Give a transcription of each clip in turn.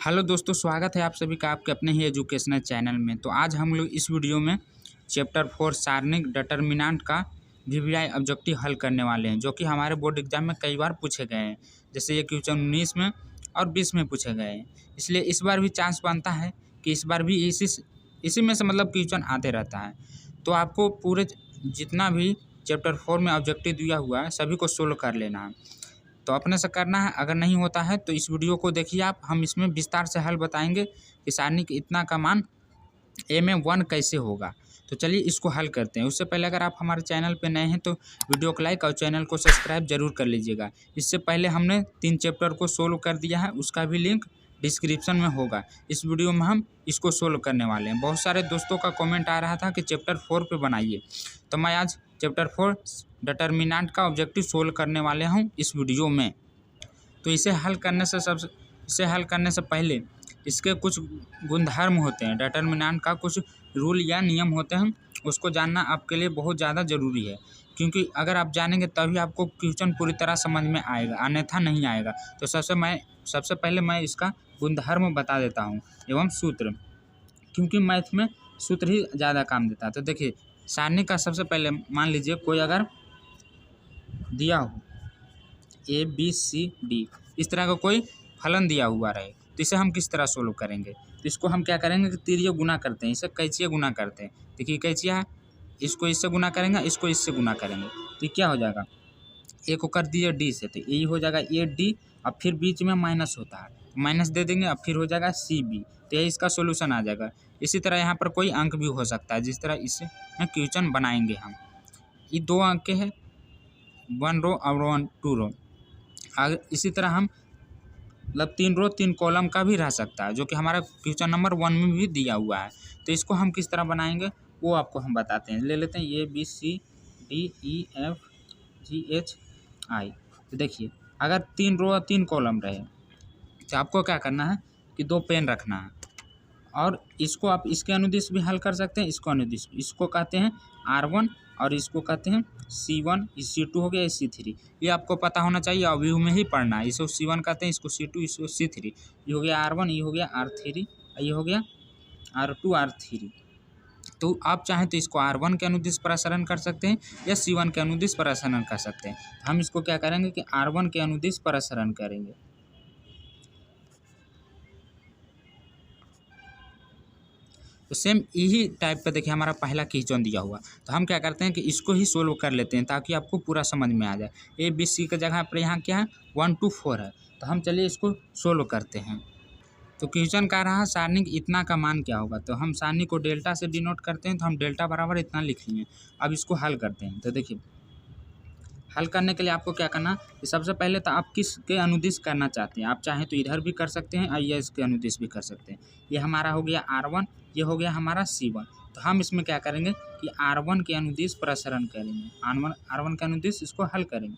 Hello दोस्तों, स्वागत है आप सभी का आपके अपने ही एजुकेशनल चैनल में। तो आज हम लोग इस वीडियो में चैप्टर 4 सारणिक डिटर्मिनेंट का वीवीआई ऑब्जेक्टिव हल करने वाले हैं, जो कि हमारे बोर्ड एग्जाम में कई बार पूछे गए हैं। जैसे ये क्वेश्चन 19 में और 20 में पूछे गए हैं, इसलिए इस बार भी चांस बनता है कि इस बार भी इसी में से मतलब क्वेश्चन आते रहता है। तो आपको पूरे जितना भी चैप्टर 4 में ऑब्जेक्टिव दिया हुआ है सभी को सोल्व कर लेना है। तो अपने से करना है। अगर नहीं होता है तो इस वीडियो को देखिए आप, हम इसमें विस्तार से हल बताएंगे कि सारणिक इतना का मान ए में 1 कैसे होगा। तो चलिए इसको हल करते हैं। उससे पहले अगर आप हमारे चैनल पे नए हैं तो वीडियो को लाइक और चैनल को सब्सक्राइब जरूर कर लीजिएगा। इससे पहले हमने 3 चैप्टर को सोल्व कर दिया है, उसका भी लिंक डिस्क्रिप्शन में होगा। इस वीडियो में हम इसको सोल्व करने वाले हैं। बहुत सारे दोस्तों का कमेंट आ रहा था कि चैप्टर 4 पे बनाइए, तो मैं आज चैप्टर 4 डिटर्मिनेंट का ऑब्जेक्टिव सोल्व करने वाले हूँ इस वीडियो में। तो इसे हल करने से पहले इसके कुछ गुणधर्म होते हैं, डिटर्मिनेंट का कुछ रूल या नियम होते हैं, उसको जानना आपके लिए बहुत ज़्यादा ज़रूरी है। क्योंकि अगर आप जानेंगे तभी आपको क्वेश्चन पूरी तरह समझ में आएगा, अन्यथा नहीं आएगा। तो सबसे पहले मैं इसका गुणधर्म बता देता हूँ एवं सूत्र, क्योंकि मैथ में सूत्र ही ज़्यादा काम देता है। तो देखिए, सारणी का सबसे पहले मान लीजिए कोई अगर दिया हो ए बी सी डी, इस तरह का कोई फलन दिया हुआ रहे, तो इसे हम किस तरह सोल्व करेंगे। तो इसको हम क्या करेंगे कि तीरिये गुना करते हैं, इसे कैचिए गुना करते हैं। देखिए कैचिया है, इसको इससे गुना करेंगे, इसको इससे गुना करेंगे, तो क्या हो जाएगा, ए को कर दिए डी से, तो ये हो जाएगा ए डी, अब फिर बीच में माइनस होता है, माइनस दे देंगे, अब फिर हो जाएगा सी बी, तो ये इसका सोल्यूशन आ जाएगा। इसी तरह यहाँ पर कोई अंक भी हो सकता है, जिस तरह इससे क्वेश्चन बनाएंगे हम। ये 2 अंक है, 1 रो और 2 रो। इसी तरह हम मतलब 3 रो 3 कॉलम का भी रह सकता है, जो कि हमारा क्वेश्चन नंबर 1 में भी दिया हुआ है। तो इसको हम किस तरह बनाएंगे वो आपको हम बताते हैं। ले लेते हैं A B C D E F G H I. तो देखिए, अगर 3 रो और 3 कॉलम रहे तो आपको क्या करना है कि 2 पेन रखना है, और इसको आप इसके अनुदिश भी हल कर सकते हैं, इसको अनुदिश, इसको कहते हैं R1 और इसको कहते हैं C1, C2 हो गया, C3। ये आपको पता होना चाहिए, अव्यूह में ही पढ़ना है। इसको C1 कहते हैं, इसको C2, इसको C3। ये हो गया R1, ये हो गया R3, ये हो गया R2, R3। तो आप चाहें तो इसको R1 के अनुदिश प्रसारण कर सकते हैं या C1 के अनुदिश प्रसारण कर सकते हैं। हम इसको क्या करेंगे कि R1 के अनुदिश प्रसारण करेंगे। तो सेम यही टाइप का देखिए हमारा पहला क्वेश्चन दिया हुआ, तो हम क्या करते हैं कि इसको ही सोल्व कर लेते हैं ताकि आपको पूरा समझ में आ जाए। ए बी सी की जगह पर यहाँ क्या है 1 2 4 है, तो हम चलिए इसको सोल्व करते हैं। तो क्वेश्चन कह रहा है सारणिक इतना का मान क्या होगा, तो हम सारणी को डेल्टा से डिनोट करते हैं, तो हम डेल्टा बराबर इतना लिख लिए। अब इसको हल करते हैं। तो देखिए, हल करने के लिए आपको क्या करना कि सबसे पहले तो आप किसके अनुदिश करना चाहते हैं। आप चाहें तो इधर भी कर सकते हैं या इसके अनुदिश भी कर सकते हैं। ये हमारा हो गया R1, ये हो गया हमारा C1। तो हम इसमें क्या करेंगे कि R1 के अनुदिश प्रसारण करेंगे, R1 के अनुदिश इसको हल करेंगे।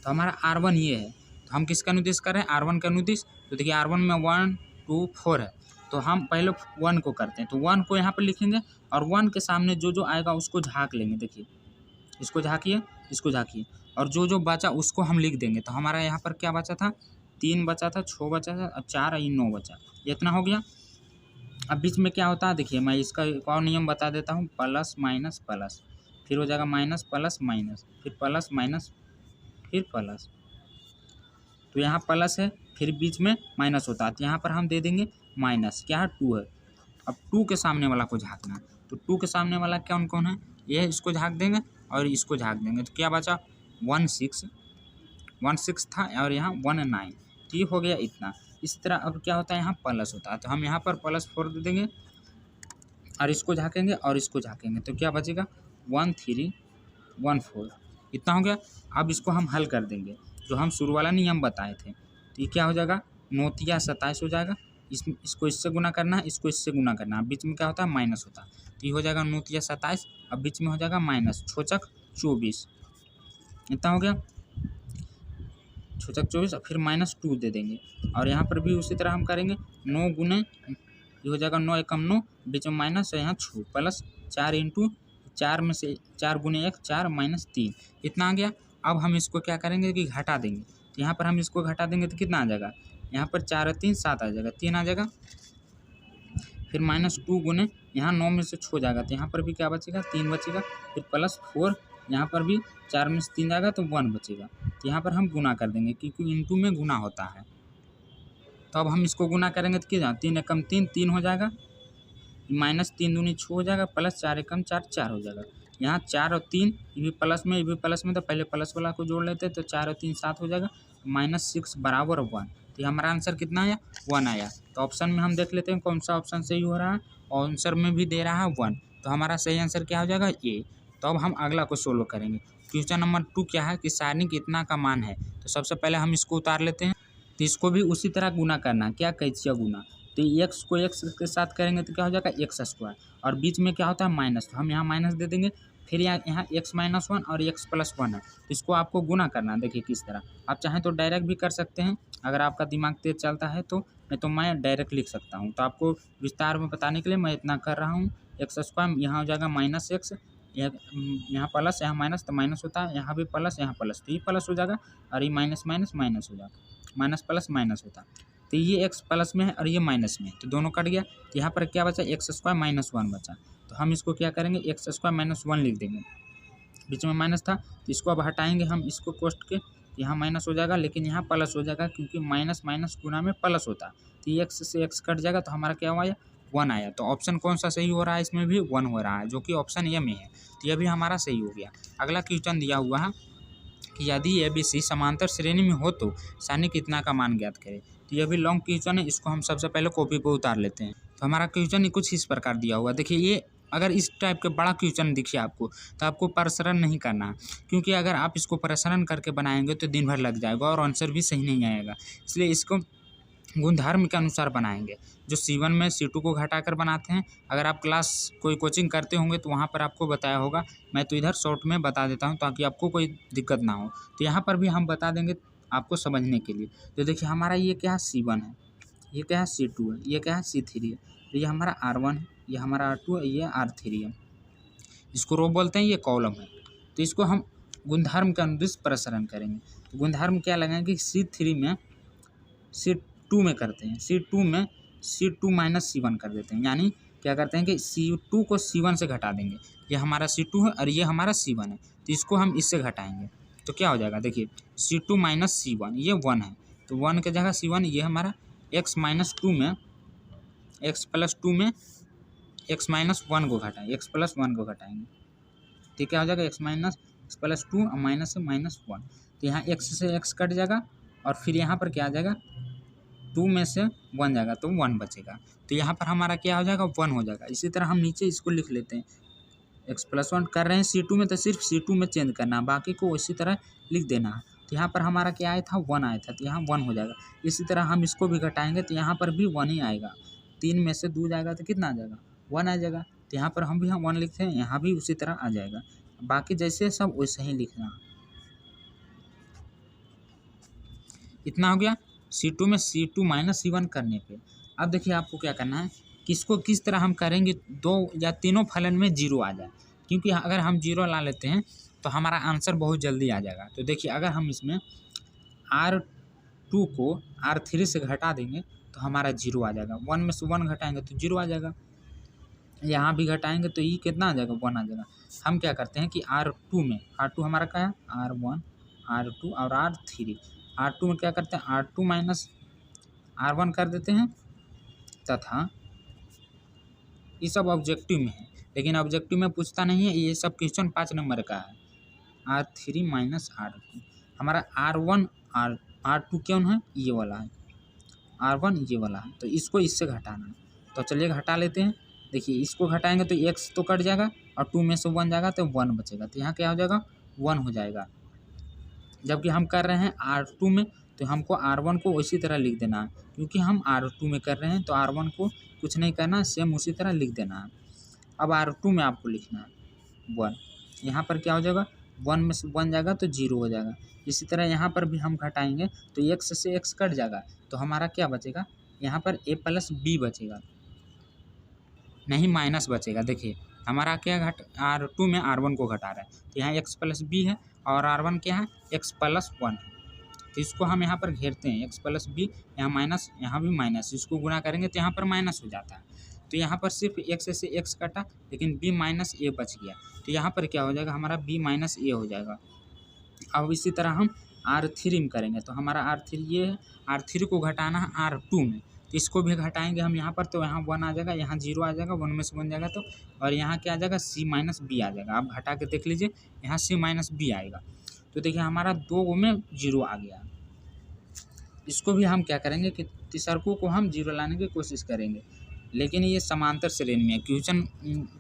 तो हमारा R1 ये है, तो हम किसका अनुदिश कर रहे हैं, R1 का अनुदिश। तो देखिए R1 में 1 2 4 है, तो हम पहले 1 को करते हैं। तो 1 को यहाँ पर लिखेंगे और 1 के सामने जो जो आएगा उसको झाँक लेंगे। देखिए, इसको झाँकिए, इसको झाँकिए, और जो जो बचा उसको हम लिख देंगे। तो हमारा यहाँ पर क्या बचा था, 3 बचा था, 6 बचा था और 4 और 9 बचा, ये इतना हो गया। अब बीच में क्या होता है, देखिए मैं इसका एक और नियम बता देता हूँ, प्लस माइनस प्लस, फिर हो जाएगा माइनस प्लस माइनस, फिर प्लस माइनस, फिर प्लस। तो यहाँ प्लस है, फिर बीच में माइनस होता है, तो यहाँ पर हम दे देंगे माइनस, क्या है 2 है। अब 2 के सामने वाला को झाँकना है, तो 2 के सामने वाला कौन कौन है, ये इसको झाँक देंगे और इसको झाँक देंगे। तो क्या बचा 1 6 था, और यहाँ 1 9, तो ये हो गया इतना। इसी तरह अब क्या होता है, यहाँ प्लस होता है, तो हम यहाँ पर +4 दे देंगे और इसको झाँकेंगे और इसको झाँकेंगे, तो क्या बचेगा 1 3 1 4, इतना हो गया। अब इसको हम हल कर देंगे, जो हम शुरू वाला नियम बताए थे। तो ये क्या हो जाएगा, 9 तिया 27 हो जाएगा। इसको इससे गुना करना है, इसको इससे गुना करना है, बीच में क्या होता है माइनस होता है, तो ये हो जाएगा 9 तिया 27, अब बीच में हो जाएगा माइनस, छोचक 24, इतना हो गया, छोचक 24, और फिर -2 दे देंगे। और यहाँ पर भी उसी तरह हम करेंगे, 9 गुने, ये हो जाएगा 9 एकम 9, बीच में माइनस है, यहाँ छू प्लस 4 इंटू 4 में से 4 गुने 1 4 -3, इतना आ गया। अब हम इसको क्या करेंगे कि घटा देंगे। तो यहाँ पर हम इसको घटा देंगे तो कितना आ जाएगा, यहाँ पर 4 और 3 7 आ जाएगा, 3 आ जाएगा। फिर -2 गुने यहाँ 9 में से 6 हो जाएगा, तो यहाँ पर भी क्या बचेगा, 3 बचेगा। फिर +4 यहाँ पर भी 4 में से 3 जाएगा तो 1 बचेगा। तो यहाँ पर हम गुना कर देंगे क्योंकि इंटू में गुना होता है। तो अब हम इसको गुना करेंगे तो क्या, 3 एकम 3 3 हो जाएगा, -3 दूनी 6 हो जाएगा, +4 एकम 4 4 हो जाएगा। यहाँ 4 और 3 ये भी प्लस में, ये भी प्लस में, तो पहले प्लस वाला को जोड़ लेते हैं, तो 4 और 3 7 हो जाएगा, -6 बराबर 1। तो ये हमारा आंसर कितना आया, 1 आया। तो ऑप्शन में हम देख लेते हैं कौन सा ऑप्शन सही हो रहा है, और आंसर में भी दे रहा है 1, तो हमारा सही आंसर क्या हो जाएगा, ए। तो अब हम अगला को सोल्व करेंगे। क्वेश्चन नंबर 2 क्या है कि सारणी कितना का मान है। तो सबसे पहले हम इसको उतार लेते हैं, तो इसको भी उसी तरह गुना करना है, क्या कैसे गुना। तो एक्स को एक्स के साथ करेंगे तो क्या हो जाएगा, x², और बीच में क्या होता है माइनस, तो हम यहाँ माइनस दे देंगे। फिर यहाँ x-1 और x+1 है, तो इसको आपको गुना करना है। देखिए किस तरह, आप चाहें तो डायरेक्ट भी कर सकते हैं, अगर आपका दिमाग तेज चलता है तो, नहीं तो मैं डायरेक्ट लिख सकता हूँ। तो आपको विस्तार में बताने के लिए मैं इतना कर रहा हूँ। x², यहाँ हो जाएगा -x, यहाँ प्लस यहाँ माइनस, तो माइनस होता है, यहाँ भी प्लस यहाँ प्लस, तो ये प्लस हो जाएगा, और ये माइनस माइनस माइनस हो जाएगा, माइनस प्लस माइनस होता है। तो ये x प्लस में है और ये माइनस में है, तो दोनों कट गया। तो यहाँ पर क्या बचा, x² - 1 बचा। तो हम इसको क्या करेंगे, x² - 1 लिख देंगे, बीच में माइनस था, तो इसको अब हटाएंगे हम इसको कोष्ट के, यहाँ माइनस हो जाएगा, लेकिन यहाँ प्लस हो जाएगा क्योंकि माइनस माइनस गुना में प्लस होता है। तो ये x से x कट जाएगा, तो हमारा क्या हुआ, 1 आया। तो ऑप्शन कौन सा सही हो रहा है, इसमें भी 1 हो रहा है, जो कि ऑप्शन ए में है। तो यह भी हमारा सही हो गया। अगला क्वेश्चन दिया हुआ है कि यदि ABC समांतर श्रेणी में हो तो सारणी कितना का मान ज्ञात करें। तो यह भी लॉन्ग क्वेश्चन है, इसको हम सबसे पहले कॉपी पर उतार लेते हैं। तो हमारा क्वेश्चन कुछ इस प्रकार दिया हुआ, देखिए ये अगर इस टाइप के बड़ा क्वेश्चन दिखे आपको, तो आपको प्रसरण नहीं करना, क्योंकि अगर आप इसको प्रसरण करके बनाएंगे तो दिन भर लग जाएगा और आंसर भी सही नहीं आएगा। इसलिए इसको गुणधर्म के अनुसार बनाएंगे, जो C1 में C2 को घटाकर बनाते हैं। अगर आप क्लास कोई कोचिंग करते होंगे तो वहाँ पर आपको बताया होगा, मैं तो इधर शॉर्ट में बता देता हूँ ताकि आपको कोई दिक्कत ना हो। तो यहाँ पर भी हम बता देंगे आपको समझने के लिए। तो देखिए हमारा ये क्या है, C1 है, ये क्या है, C2 है, ये क्या है, C3 है, तो ये हमारा R1 है, ये हमारा R2 है, ये R3 है। इसको रो बोलते हैं, ये कॉलम है। तो इसको हम गुणधर्म के अनुसार प्रसरण करेंगे। तो गुणधर्म क्या लगाएंगे, C3 में C2 में करते हैं, C2 में C2 - C1 कर देते हैं, यानी क्या करते हैं कि C2 को C1 से घटा देंगे। ये हमारा C2 है और ये हमारा C1 है, तो इसको हम इससे घटाएंगे तो क्या हो जाएगा, देखिए C2 - C1, ये 1 है, तो 1 की जगह C1, ये हमारा x - 2 में x+2 में x-1 को घटाएं, x+1 को घटाएंगे, तो क्या हो जाएगा, x-2 और माइनस से -1। तो यहाँ x से x कट जाएगा, और फिर यहाँ पर क्या आ जाएगा, 2 में से 1 जाएगा तो 1 बचेगा। तो यहाँ पर हमारा क्या हो जाएगा, 1 हो जाएगा। इसी तरह हम नीचे इसको लिख लेते हैं, x+1 कर रहे हैं C2 में, तो सिर्फ C2 में चेंज करना, बाकी को इसी तरह लिख देना है। तो यहाँ पर हमारा क्या आया था, 1 आया था, तो यहाँ 1 हो जाएगा। इसी तरह हम इसको भी घटाएंगे तो यहाँ पर भी 1 ही आएगा, 3 में से 2 जाएगा तो कितना आ जाएगा, 1 आ जाएगा। तो यहाँ पर हम भी 1 लिखते हैं, यहाँ भी उसी तरह आ जाएगा, बाकी जैसे सब वैसे ही लिखना। इतना हो गया C2 में C2 - C1 करने पे। अब देखिए आपको क्या करना है, किसको किस तरह हम करेंगे, 2 या तीनों फलन में 0 आ जाए, क्योंकि अगर हम 0 ला लेते हैं तो हमारा आंसर बहुत जल्दी आ जाएगा। तो देखिए अगर हम इसमें R2 को R3 से घटा देंगे तो हमारा 0 आ जाएगा, 1 में से 1 घटाएंगे तो 0 आ जाएगा, यहाँ भी घटाएंगे तो ये कितना आ जाएगा, 1 आ जाएगा। हम क्या करते हैं कि R2 में, R2 हमारा क्या है, R1 R2 और R3, R2 में क्या करते हैं, R2 - R1 कर देते हैं, तथा ये सब ऑब्जेक्टिव में है, लेकिन ऑब्जेक्टिव में पूछता नहीं है, ये सब क्वेश्चन 5 नंबर का है। R3 - R2, हमारा R2 क्यों है, ये वाला है, R1 ये वाला है, तो इसको इससे घटाना है। तो चलिए घटा लेते हैं। देखिए इसको घटाएंगे तो x तो कट जाएगा, और 2 में से 1 जाएगा तो 1 बचेगा, तो यहाँ क्या हो जाएगा, 1 हो जाएगा। जबकि हम कर रहे हैं R2 में, तो हमको R1 को उसी तरह लिख देना है, क्योंकि हम R2 में कर रहे हैं तो R1 को कुछ नहीं करना है, सेम उसी तरह लिख देना है। अब R2 में आपको लिखना है 1, यहाँ पर क्या हो जाएगा, 1 में से 1 जाएगा तो 0 हो जाएगा। इसी तरह यहाँ पर भी हम घटाएंगे तो x से x कट जाएगा, तो हमारा क्या बचेगा, यहाँ पर a + b बचेगा, नहीं माइनस बचेगा। देखिए हमारा क्या R2 में R1 को घटा रहा है, तो यहाँ x + b है, और R1 क्या है, x+1 है। तो इसको हम यहाँ पर घेरते हैं, x+b, यहाँ माइनस, यहाँ भी माइनस, इसको गुना करेंगे तो यहाँ पर माइनस हो जाता है। तो यहाँ पर सिर्फ x से x कटा, लेकिन b माइनस a बच गया। तो यहाँ पर क्या हो जाएगा, हमारा b माइनस a हो जाएगा। अब इसी तरह हम R3 में करेंगे, तो हमारा R3 ये है, R3 को घटाना है R2 में, तो इसको भी घटाएंगे हम यहाँ पर, तो यहाँ 1 आ जाएगा, यहाँ 0 आ जाएगा, 1 में से 1 जाएगा तो, और यहाँ क्या आ जाएगा, c माइनस b आ जाएगा। आप घटा के देख लीजिए, यहाँ c माइनस b आएगा। तो देखिए हमारा 2 में 0 आ गया। इसको भी हम क्या करेंगे कि तीसरकों को हम 0 लाने की कोशिश करेंगे, लेकिन ये समांतर श्रेणी में है। क्वेश्चन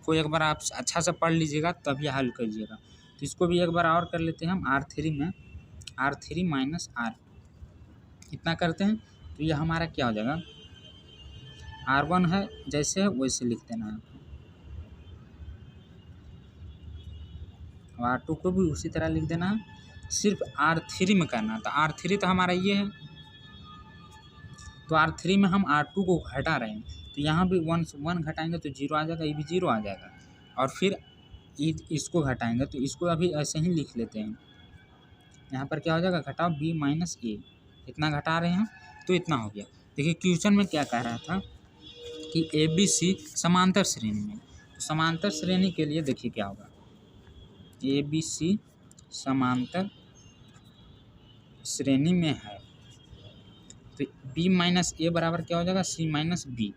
को एक बार आप अच्छा से पढ़ लीजिएगा तब ये हल करिएगा। तो इसको भी एक बार और कर लेते हैं हम, R3 में R3 माइनस R इतना करते हैं, तो ये हमारा क्या हो जाएगा, R1 है जैसे है वैसे लिख देना है, और R2 को भी उसी तरह लिख देना है, सिर्फ R3 में करना है। तो R3 तो हमारा ये है, तो R3 में हम R2 को घटा रहे हैं, तो यहाँ भी 1 घटाएंगे तो 0 आ जाएगा, ये भी 0 आ जाएगा, और फिर इसको घटाएंगे तो इसको अभी ऐसे ही लिख लेते हैं। यहाँ पर क्या हो जाएगा, घटाओ b माइनस a, इतना घटा रहे हैं तो इतना हो गया। देखिए क्वेश्चन में क्या कह रहा था कि ABC समांतर श्रेणी में, तो समांतर श्रेणी के लिए देखिए क्या होगा, ABC समांतर श्रेणी में है, तो b माइनस a बराबर क्या हो जाएगा, c माइनस b।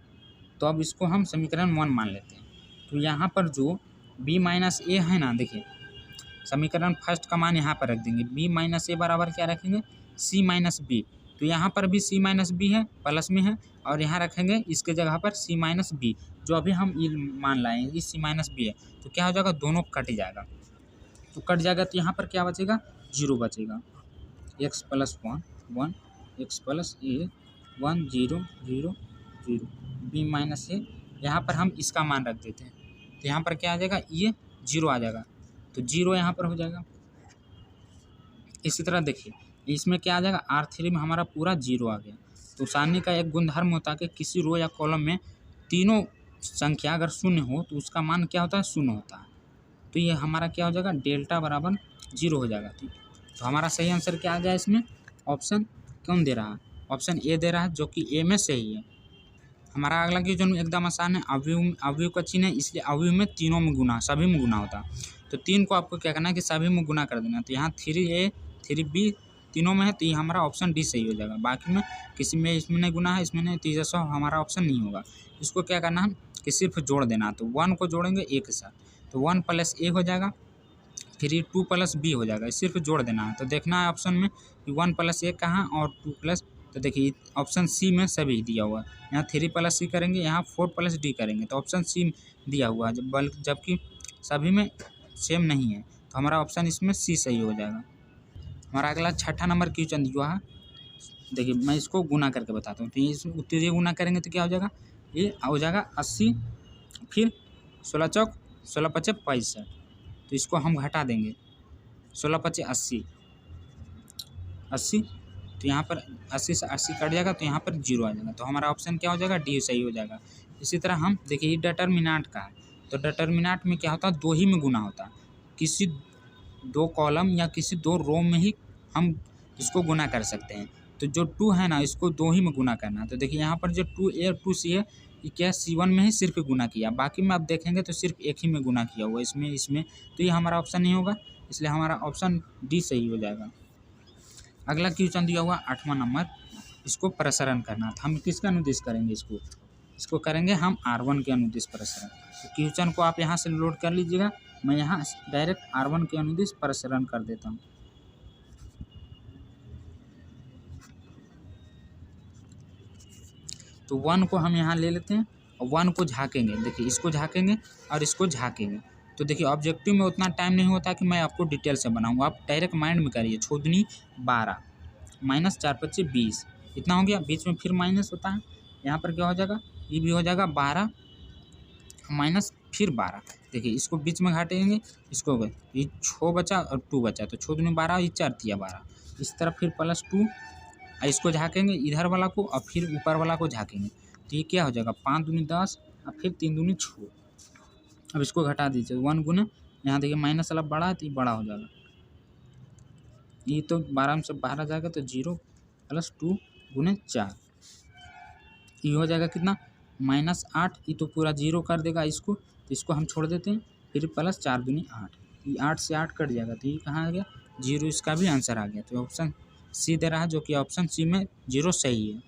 तो अब इसको हम समीकरण 1 मान लेते हैं। तो यहाँ पर जो b माइनस a है ना, देखिए समीकरण फर्स्ट का मान यहाँ पर रख देंगे, b माइनस a बराबर क्या रखेंगे, c माइनस b। तो यहाँ पर भी c माइनस b है, प्लस में है, और यहाँ रखेंगे इसके जगह पर c माइनस b, जो अभी हम ये मान लाए हैं, ये c माइनस b है। तो क्या हो जाएगा, दोनों कट जाएगा, तो कट जाएगा तो यहाँ पर क्या बचेगा, 0 बचेगा, x+1 1, x+a 1 0 0 0, b minus a, यहाँ पर हम इसका मान रख देते हैं, तो यहाँ पर क्या आ जाएगा, ये 0 आ जाएगा, तो 0 यहाँ पर हो जाएगा। इसी तरह देखिए इसमें क्या आ जाएगा, R3 में हमारा पूरा 0 आ गया। तो सारणी का एक गुणधर्म होता है कि किसी रो या कॉलम में तीनों संख्या अगर शून्य हो तो उसका मान क्या होता है, 0 होता है। तो ये हमारा क्या हो जाएगा, डेल्टा बराबर 0 हो जाएगा। ठीक, तो हमारा सही आंसर क्या आ गया इसमें, ऑप्शन कौन दे रहा है, ऑप्शन ए दे रहा है, जो कि ए में सही है। हमारा अगला क्वेश्चन एकदम आसान है, अवयव का चिन्ह है, इसलिए अवयव में तीनों में गुना, सभी में गुना होता है। तो 3 को आपको क्या करना है कि सभी में गुना कर देना है। तो यहाँ 3A 3B तीनों में है, तो ये हमारा ऑप्शन डी सही हो जाएगा। बाकी में किसी में इसमें नहीं गुना है, इसमें नहीं, तो जैसा हमारा ऑप्शन नहीं होगा। इसको क्या करना है कि सिर्फ जोड़ देना, तो 1 को जोड़ेंगे a के साथ, तो 1 + a हो जाएगा, फिर 2 + b हो जाएगा, सिर्फ जोड़ देना है। तो देखना है ऑप्शन में कि 1 + a कहाँ और 2 तो देखिए ऑप्शन सी में सभी दिया हुआ है। यहाँ 3 + c करेंगे, यहाँ 4 + d करेंगे, तो ऑप्शन सी दिया हुआ है, जबकि सभी में सेम नहीं है, तो हमारा ऑप्शन इसमें सी सही हो जाएगा। हमारा अगला 6ठा नंबर क्वेश्चन दिया है। देखिए मैं इसको गुना करके बताता हूँ, तो ये गुना करेंगे तो क्या हो जाएगा, ये हो जाएगा 80, फिर 16 चौक 16 पचे 65, तो इसको हम घटा देंगे, 16 पचे 80 80, तो यहाँ पर 80 से 80 कट जाएगा, तो यहाँ पर 0 आ जाएगा, तो हमारा ऑप्शन क्या हो जाएगा, डी सही हो जाएगा। इसी तरह हम देखिए ये डिटर्मिनेंट का है, तो डिटर्मिनेंट में क्या होता है, 2 ही में गुना होता है, किसी 2 कॉलम या किसी 2 रो में ही हम इसको गुना कर सकते हैं। तो जो 2 है ना, इसको 2 ही में गुना करना है। तो देखिए यहाँ पर जो 2A और 2C है, ये क्या C1 में ही सिर्फ गुना किया, बाकी में आप देखेंगे तो सिर्फ एक ही में गुना किया हुआ, इसमें तो ये हमारा ऑप्शन नहीं होगा, इसलिए हमारा ऑप्शन डी सही हो जाएगा। अगला क्वेश्चन दिया हुआ 8वां नंबर, इसको प्रसरण करना था। हम किसका अनुदेश करेंगे, इसको करेंगे हम R1 के अनुदेश प्रसरण। तो क्वेश्चन को आप यहाँ से लोड कर लीजिएगा, मैं यहाँ डायरेक्ट R1 के अनुदेश प्रसरण कर देता हूँ। तो 1 को हम यहाँ ले लेते हैं और 1 को झाँकेंगे, देखिए इसको झाँकेंगे और इसको झाँकेंगे। तो देखिए ऑब्जेक्टिव में उतना टाइम नहीं होता कि मैं आपको डिटेल से बनाऊँ, आप डायरेक्ट माइंड में करिए। छोदनी 12 -4 × 5 = 20, इतना हो गया, बीच में फिर माइनस होता है, यहाँ पर क्या हो जाएगा, ये भी हो जाएगा 12 माइनस फिर 12। देखिए इसको बीच में घाटेंगे, इसको ये 6 बचा और 2 बचा, तो 6 दूनी 12, ये 4 तिया 12, इस तरफ फिर +2, इसको झाँकेंगे इधर वाला को और फिर ऊपर वाला को झाँकेंगे, तो ये क्या हो जाएगा, 5 दूनी 10 और फिर 3 दूनी 6। अब इसको घटा दीजिए, 1 गुना यहाँ देखिए माइनस वाला बड़ा है तो ये बड़ा हो जाएगा, ये तो 12 में से 12 जाएगा तो 0 + 2 × 4, ये हो जाएगा कितना -8। ये तो पूरा 0 कर देगा इसको, तो इसको हम छोड़ देते हैं। फिर +4 दूनी 8, ये 8 से 8 कट जाएगा, तो ये कहाँ आ गया 0, इसका भी आंसर आ गया। तो ऑप्शन सी दे रहा है, जो कि ऑप्शन सी में 0 सही है।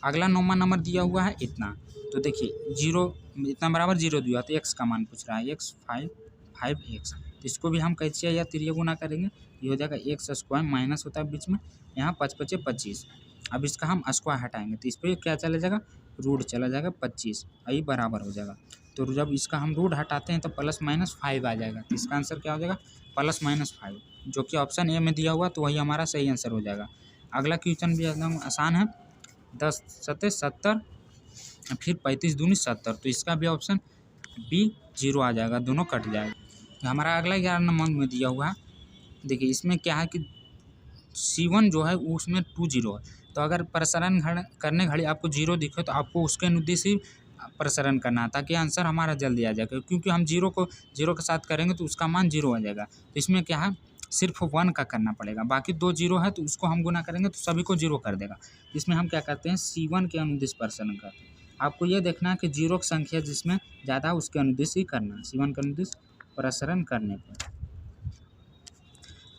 अगला 9वां नंबर दिया हुआ है इतना, तो देखिए 0 इतना बराबर 0 दिया, तो x का मान पूछ रहा है, x 5x। तो इसको भी हम कैसे या तिरिया गुना करेंगे, ये हो जाएगा x² माइनस होता है बीच में, यहाँ 5 × 5 = 25। अब इसका हम स्क्वायर हटाएंगे तो इस पर क्या चला जाएगा, रूट चला जाएगा 25, यही बराबर हो जाएगा। तो जब इसका हम रूट हटाते हैं तो +-5 आ जाएगा, तो इसका आंसर क्या हो जाएगा +-5, जो कि ऑप्शन ए में दिया हुआ, तो वही हमारा सही आंसर हो जाएगा। अगला क्वेश्चन भी एकदम आसान है, 10 × 7 = 70, फिर 35 दूनी 70, तो इसका भी ऑप्शन बी 0 आ जाएगा, दोनों कट जाएगा। तो हमारा अगला 11 नंबर में दिया हुआ है, देखिए इसमें क्या है कि C1 जो है उसमें 2 0 है, तो अगर प्रसारण करने घड़ी आपको 0 दिखे तो आपको उसके अनुदेश ही प्रसारण करना है, ताकि आंसर हमारा जल्दी आ जाएगा, क्योंकि हम 0 को 0 के साथ करेंगे तो उसका मान 0 आ जाएगा। तो इसमें क्या है, सिर्फ 1 का करना पड़ेगा, बाकी 2 0 है तो उसको हम गुना करेंगे तो सभी को 0 कर देगा। इसमें हम क्या करते हैं, C1 के अनुदिश प्रसारण करते हैं। आपको ये देखना है कि 0 की संख्या जिसमें ज़्यादा उसके अनुदिश ही करना है, C1 के अनुदिश प्रसारण करने पर।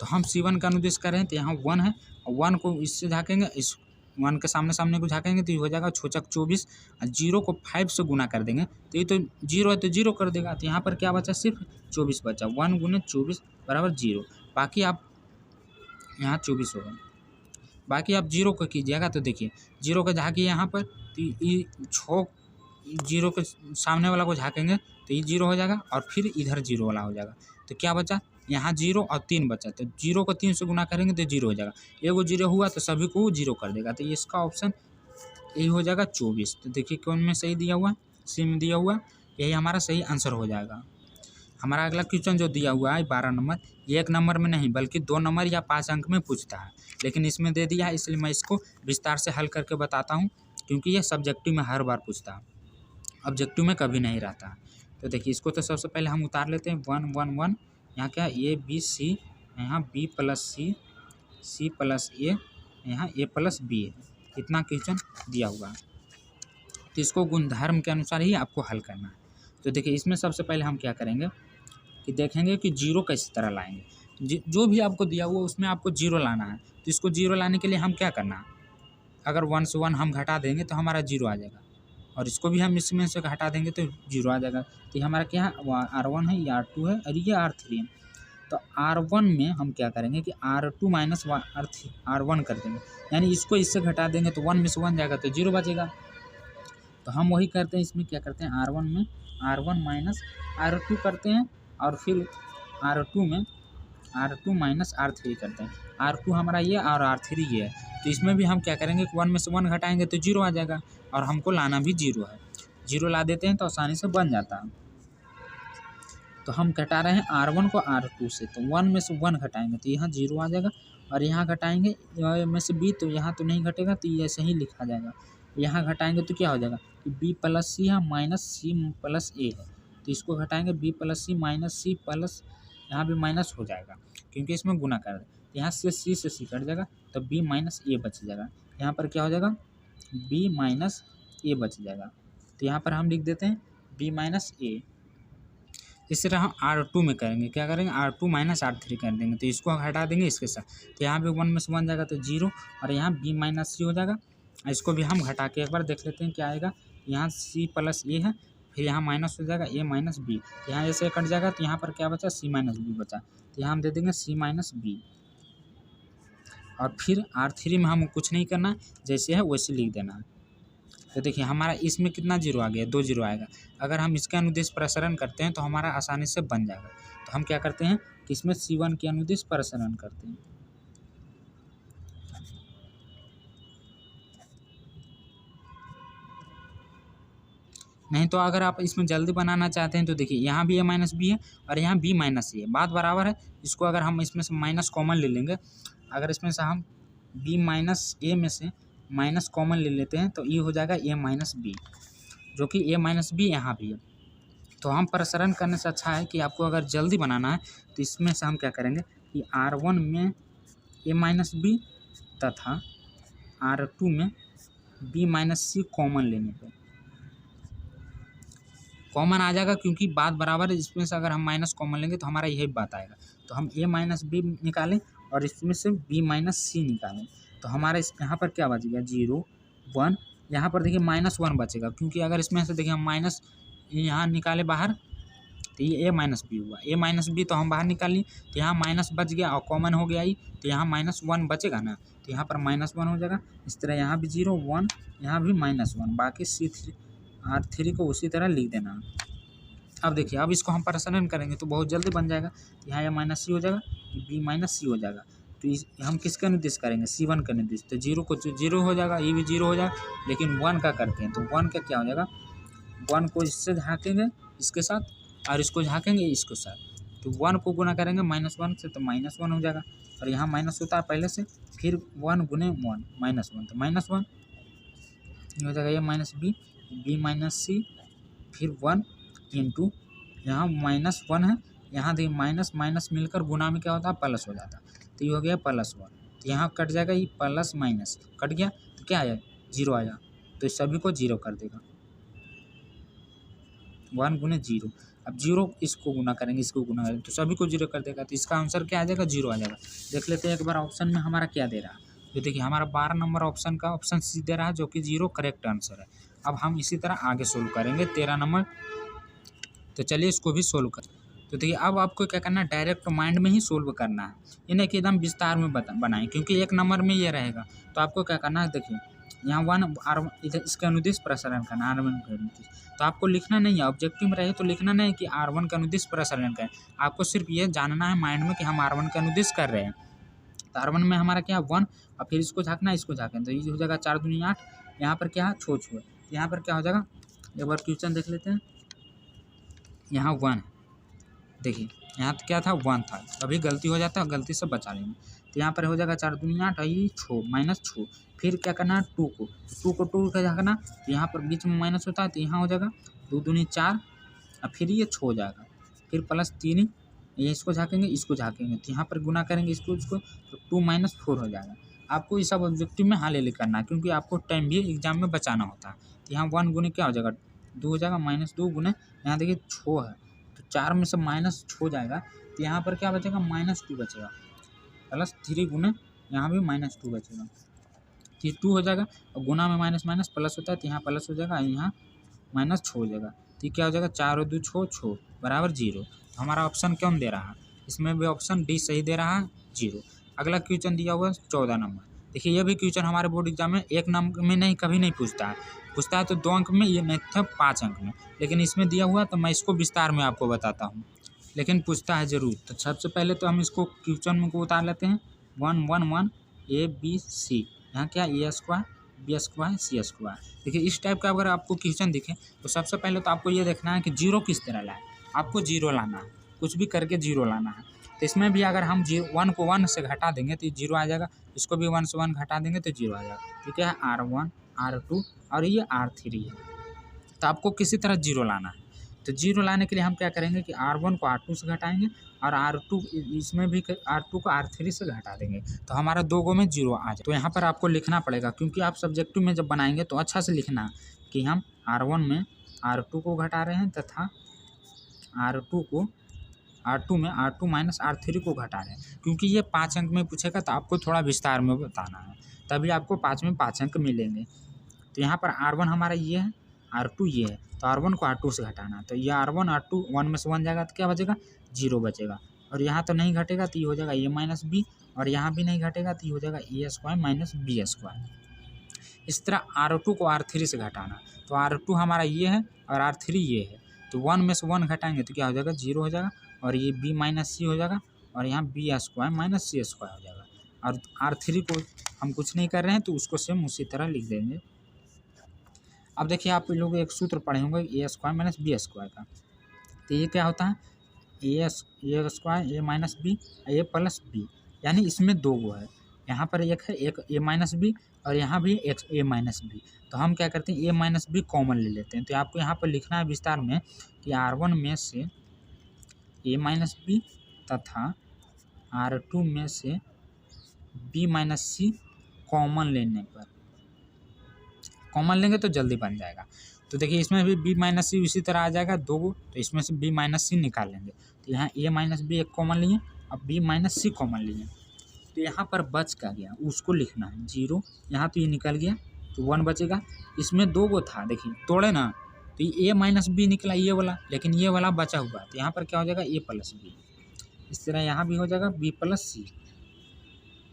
तो हम C1 का अनुदिश करें तो यहाँ 1 है, और 1 को इससे झाँकेंगे, इस 1 के सामने को झाँकेंगे तो ये हो जाएगा 6 × 24, और 0 को 5 से गुना कर देंगे तो ये तो 0 है तो 0 कर देगा। तो यहाँ पर क्या बचा, सिर्फ 24 बचा, 1 × 24 = 0। बाकी आप यहाँ 24 होगा, बाकी आप 0 को कीजिएगा तो देखिए 0 को झाँकिए यहाँ पर, तो ये 6 0 के सामने वाला को झाँकेंगे तो ये 0 हो जाएगा, और फिर इधर 0 वाला हो जाएगा। तो क्या बचा, यहाँ 0 और 3 बचा, तो 0 को 3 से गुना करेंगे तो 0 हो जाएगा, एगो 0 हुआ तो सभी को 0 कर देगा। तो इसका ऑप्शन यही हो जाएगा 24। तो देखिए कौन में सही दिया हुआ है, सी में दिया हुआ है, यही हमारा सही आंसर हो जाएगा। हमारा अगला क्वेश्चन जो दिया हुआ है 12 नंबर, ये 1 नंबर में नहीं बल्कि 2 नंबर या 5 अंक में पूछता है, लेकिन इसमें दे दिया है इसलिए मैं इसको विस्तार से हल करके बताता हूँ, क्योंकि ये सब्जेक्टिव में हर बार पूछता है, ऑब्जेक्टिव में कभी नहीं रहता। तो देखिए इसको तो सबसे पहले हम उतार लेते हैं, 1 1 1, यहाँ क्या A B C, यहाँ B + C, C + A, यहाँ A + B है। इतना क्वेश्चन दिया हुआ है, तो इसको गुणधर्म के अनुसार ही आपको हल करना है। तो देखिए इसमें सबसे पहले हम क्या करेंगे कि देखेंगे कि 0 किस तरह लाएंगे। जो भी आपको दिया हुआ उसमें आपको 0 लाना है, तो इसको 0 लाने के लिए हम क्या करना है, अगर 1 से 1 हम घटा देंगे तो हमारा 0 आ जाएगा, और इसको भी हम इसमें से हटा देंगे तो 0 आ जाएगा। तो ये हमारा क्या है, R1 है, ये R2 है, और ये R3 है। तो R1 में हम क्या करेंगे कि R2 - R1 कर देंगे, यानी इसको इससे घटा देंगे तो 1 में से 1 जाएगा तो 0 बचेगा। तो हम वही करते हैं, इसमें क्या करते हैं, R1 में R1 - R2 करते हैं, और फिर R2 में R2 - R3 करते हैं। R2 हमारा ये और R3 ये है, तो इसमें भी हम क्या करेंगे, 1 में से 1 घटाएंगे तो 0 आ जाएगा, और हमको लाना भी 0 है, 0 ला देते हैं तो आसानी से बन जाता है। तो हम घटा रहे हैं R1 को R2 से, तो 1 में से 1 घटाएंगे तो यहाँ 0 आ जाएगा, और यहाँ घटाएंगे A में से B, तो यहाँ तो नहीं घटेगा, तो ये ऐसे ही लिखा जाएगा। यहाँ घटाएंगे तो क्या हो जाएगा कि B + C है -C + A है, तो इसको घटाएंगे B + C -C प्लस, यहाँ भी माइनस हो जाएगा क्योंकि इसमें गुना कर रहे हैं, यहाँ से C कट जाएगा, तो B - A बच जाएगा। यहाँ पर क्या हो जाएगा, B - A बच जाएगा, तो यहाँ पर हम लिख देते हैं B - A। इस तरह हम R2 में करेंगे, क्या करेंगे, R2 - R3 कर देंगे, तो इसको हटा देंगे इसके साथ, तो यहाँ पे 1 में से 1 जाएगा तो 0, और यहाँ B - C हो जाएगा। इसको भी हम घटा के एक बार देख लेते हैं क्या आएगा, यहाँ C + A है, फिर यहाँ माइनस हो जाएगा A - B, यहाँ ऐसे कट जाएगा, तो यहाँ पर क्या बचा, C - B बचा, तो यहाँ हम दे देंगे C - B, और फिर R3 में हम कुछ नहीं करना, जैसे है वैसे लिख देना है। तो देखिए हमारा इसमें कितना 0 आ गया, 2 0 आएगा। अगर हम इसके अनुदिश प्रसारण करते हैं तो हमारा आसानी से बन जाएगा। तो हम क्या करते हैं कि इसमें C1 के अनुदिश प्रसारण करते हैं। नहीं तो अगर आप इसमें जल्दी बनाना चाहते हैं तो देखिए यहाँ भी A - B है और यहाँ B - A है, बात बराबर है। इसको अगर हम इसमें से माइनस कॉमन ले लेंगे, अगर इसमें से हम B - A में से माइनस कॉमन ले लेते हैं तो ये हो जाएगा A - B, जो कि A - B यहाँ भी है। तो हम प्रसारण करने से अच्छा है कि आपको अगर जल्दी बनाना है तो इसमें से हम क्या करेंगे कि R1 में ए माइनस बी तथा R2 में बी माइनस सी कॉमन लेने पे कॉमन आ जाएगा, क्योंकि बात बराबर है। इसमें से अगर हम माइनस कॉमन लेंगे तो हमारा यही बात आएगा। तो हम ए माइनस बी निकालें और इसमें से बी माइनस सी निकालें, तो हमारा इस यहाँ पर क्या बचेगा 0 1। यहाँ पर देखिए -1 बचेगा, क्योंकि अगर इसमें से देखिए हम माइनस यहाँ निकाले बाहर तो ये ए माइनस बी हुआ। ए माइनस बी तो हम बाहर निकाल ली, तो यहाँ माइनस बच गया और कॉमन हो गया ही, तो यहाँ -1 बचेगा ना, तो यहाँ पर -1 हो जाएगा। इस तरह यहाँ भी 0 1, यहाँ भी -1, बाकी R3 को उसी तरह लिख देना। अब देखिए, अब इसको हम प्रसारण करेंगे तो बहुत जल्दी बन जाएगा। यहाँ ये माइनस सी हो जाएगा, बी माइनस सी हो जाएगा। तो हम किसका निर्देश करेंगे, C1 का निर्देश, तो 0 को 0 हो जाएगा, ये भी 0 हो जाएगा। लेकिन 1 का करते हैं तो 1 का क्या हो जाएगा, 1 को इससे झाँकेंगे इसके साथ और इसको झाँकेंगे इसके साथ, तो 1 को गुना करेंगे -1 से तो -1 हो जाएगा। और यहाँ माइनस होता है पहले से, फिर 1 गुने 1 -1 तो -1 ये हो जाएगा। ये माइनस बी माइनस सी, फिर 1 इंटू यहाँ -1 है, यहाँ देखिए माइनस माइनस मिलकर गुना में क्या होता है प्लस हो जाता है, तो ये हो गया +1। तो यहाँ कट जाएगा, ये प्लस माइनस कट गया तो क्या आया 0 आया, तो इस सभी को 0 कर देगा। 1 गुने 0, अब 0 इसको गुना करेंगे इसको गुना करेंगे तो सभी को 0 कर देगा, तो इसका आंसर क्या आ जाएगा 0 आ जाएगा। देख लेते हैं एक बार ऑप्शन में हमारा क्या दे रहा है। तो देखिए हमारा 12 नंबर ऑप्शन का ऑप्शन सी दे रहा है, जो कि 0 करेक्ट आंसर है। अब हम इसी तरह आगे सोल्व करेंगे 13 नंबर, तो चलिए इसको भी सोल्व करें। तो देखिए अब आपको क्या करना है, डायरेक्ट माइंड में ही सोल्व करना है, इन्हें कि एकदम विस्तार में बनाएं, क्योंकि एक नंबर में ये रहेगा। तो आपको क्या करना है, देखिए यहाँ 1 R इधर इसका अनुदिश प्रसारण करना, R1 का अनुदिश। तो आपको लिखना नहीं है, ऑब्जेक्टिव में रहे तो लिखना नहीं कि R1 का अनुदिश प्रसारण करें, आपको सिर्फ ये जानना है माइंड में कि हम R1 का अनुदिश कर रहे हैं। तो R1 में हमारा क्या 1 और फिर इसको झाँकना इसको झाँकें, तो ये हो जाएगा 4 दूनी 8। यहाँ पर क्या है छो, यहाँ पर क्या हो जाएगा, एक बार क्वेश्चन देख लेते हैं। यहाँ 1 देखिए, यहाँ तो क्या था 1 था, अभी गलती हो जाता है, गलती से बचा लेंगे। तो यहाँ पर हो जाएगा 4 दूनी 8 और ये छो -6, फिर क्या करना है 2 को 2 का झाँकना, तो यहाँ पर बीच में माइनस होता है, तो यहाँ हो जाएगा 2 दूनी 4 और फिर ये छो हो जाएगा, फिर +3 ये इसको झाँकेंगे तो यहाँ पर गुना करेंगे इसको तो 2 - 4 हो जाएगा। आपको ये सब ऑब्जेक्टिव में हाल ले करना है, क्योंकि आपको टाइम भी एग्जाम में बचाना होता है। तो यहाँ 1 गुने क्या हो जाएगा 2 हो जाएगा, -2 गुने यहाँ देखिए छो है, तो 4 में से -6 जाएगा, तो यहाँ पर क्या बचेगा -2 बचेगा, +3 गुने यहाँ भी -2 बचेगा, तो 2 हो जाएगा। और गुना में माइनस माइनस प्लस होता है, तो यहाँ प्लस हो जाएगा, यहाँ -6 हो जाएगा, तो ये क्या हो जाएगा 4 और 2 छो बराबर 0। तो हमारा ऑप्शन कौन दे रहा है, इसमें भी ऑप्शन डी सही दे रहा है 0। अगला क्वेश्चन दिया हुआ है 14 नंबर। देखिए ये भी क्वेश्चन हमारे बोर्ड एग्जाम में 1 नंबर में नहीं कभी नहीं पूछता है तो 2 अंक में, ये नहीं था 5 अंक में, लेकिन इसमें दिया हुआ तो मैं इसको विस्तार में आपको बताता हूँ, लेकिन पूछता है ज़रूर। तो सबसे पहले तो हम इसको क्वेश्चन में को उतार लेते हैं। 1 1 1 A B C, यहाँ क्या A² B² C²। देखिए इस टाइप का अगर आपको क्वेश्चन दिखे तो सबसे पहले तो आपको ये देखना है कि 0 किस तरह लाए, आपको 0 लाना है, कुछ भी करके 0 लाना है। तो इसमें भी अगर हम 1 को 1 से घटा देंगे तो 0 आ जाएगा, इसको भी 1 से 1 घटा देंगे तो 0 आ जाएगा। तो क्या है R1 R2 और ये R3 है, तो आपको किसी तरह 0 लाना है। तो 0 लाने के लिए हम क्या करेंगे कि R1 को R2 से घटाएंगे और R2 इसमें भी R2 को R3 से घटा देंगे, तो हमारा 2 गो में 0 आ जाए। तो यहाँ पर आपको लिखना पड़ेगा, क्योंकि आप सब्जेक्टिव में जब बनाएंगे तो अच्छा से लिखना कि हम R1 में R2 को घटा रहे हैं तथा R2 में R2 - R3 को घटा रहे हैं, क्योंकि ये 5 अंक में पूछेगा तो आपको थोड़ा विस्तार में बताना है, तभी आपको 5 में 5 अंक मिलेंगे। तो यहाँ पर R1 हमारा ये है, R2 ये है, तो R1 को R2 से घटाना, तो ये R1 R2 1 में से 1 जाएगा तो क्या बचेगा 0 बचेगा, और यहाँ तो नहीं घटेगा तो ये हो जाएगा A - B, और यहाँ भी नहीं घटेगा तो ये हो जाएगा A² - B²। इस तरह R2 को R3 से घटाना, तो R2 हमारा ये है और R3 ये है, तो 1 में से 1 घटाएंगे तो क्या हो जाएगा 0 हो जाएगा, और ये B - C हो जाएगा, और यहाँ B² - C² हो जाएगा। और R3 को हम कुछ नहीं कर रहे हैं तो उसको सेम उसी तरह लिख देंगे। अब देखिए आप लोग एक सूत्र पढ़े होंगे A² - B² का, तो ये क्या होता है A² A - B A + B, यानी इसमें 2 गो है, यहाँ पर एक है एक A - B और यहाँ भी एक A - B। तो हम क्या करते हैं A - B कॉमन ले लेते हैं, तो आपको यहाँ पर लिखना है विस्तार में कि R1 में से A - B तथा R2 में से बी माइनस सी कॉमन लेने पर, कॉमन लेंगे तो जल्दी बन जाएगा। तो देखिए इसमें भी बी माइनस सी इसी तरह आ जाएगा 2 गो, तो इसमें से बी माइनस सी निकाल लेंगे। तो यहाँ ए माइनस बी एक कॉमन लिए, अब बी माइनस सी कॉमन लिए, तो यहाँ पर बच क्या गया उसको लिखना है 0। यहाँ तो ये निकल गया तो 1 बचेगा। इसमें 2 गो था, देखिए तोड़े ना, तो ये ए माइनस बी निकला ये वाला, लेकिन ये वाला बचा हुआ, तो यहाँ पर क्या हो जाएगा ए प्लस बी। इस तरह यहाँ भी हो जाएगा बी प्लस सी।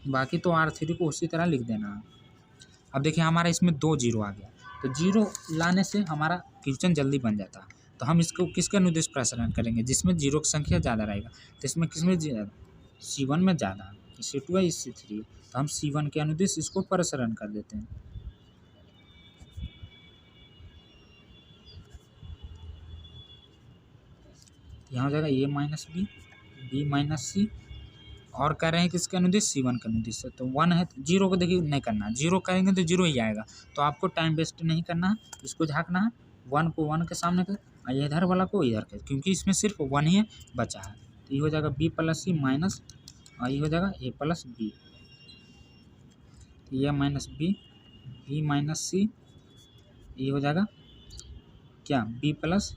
बाकी तो R3 को उसी तरह लिख देना है। अब देखिए हमारा इसमें 2 0 आ गया, तो 0 लाने से हमारा क्वेश्चन जल्दी बन जाता है। तो हम इसको किसके अनुदिश प्रसारण करेंगे, जिसमें 0 की संख्या ज़्यादा रहेगा। तो इसमें किसमें C1 में ज़्यादा, C2 है C3, तो हम C1 के अनुदिश इसको प्रसारण कर देते हैं। यहाँ हो जाएगा ए माइनस बी, बी माइनस सी, और कर रहे हैं किसके अनुदिश, C1 के अनुदिश से। तो 1 है, 0 को देखिए नहीं करना, 0 करेंगे तो 0 ही आएगा। तो आपको टाइम वेस्ट नहीं करना है, इसको झाँकना है, 1 को 1 के सामने कर, और इधर वाला को इधर कर, क्योंकि इसमें सिर्फ 1 ही बचा है। तो ये हो जाएगा बी प्लस सी माइनस, और ये हो जाएगा ए प्लस बी, ए माइनस बी, बी माइनस सी, ये हो जाएगा क्या बी प्लस,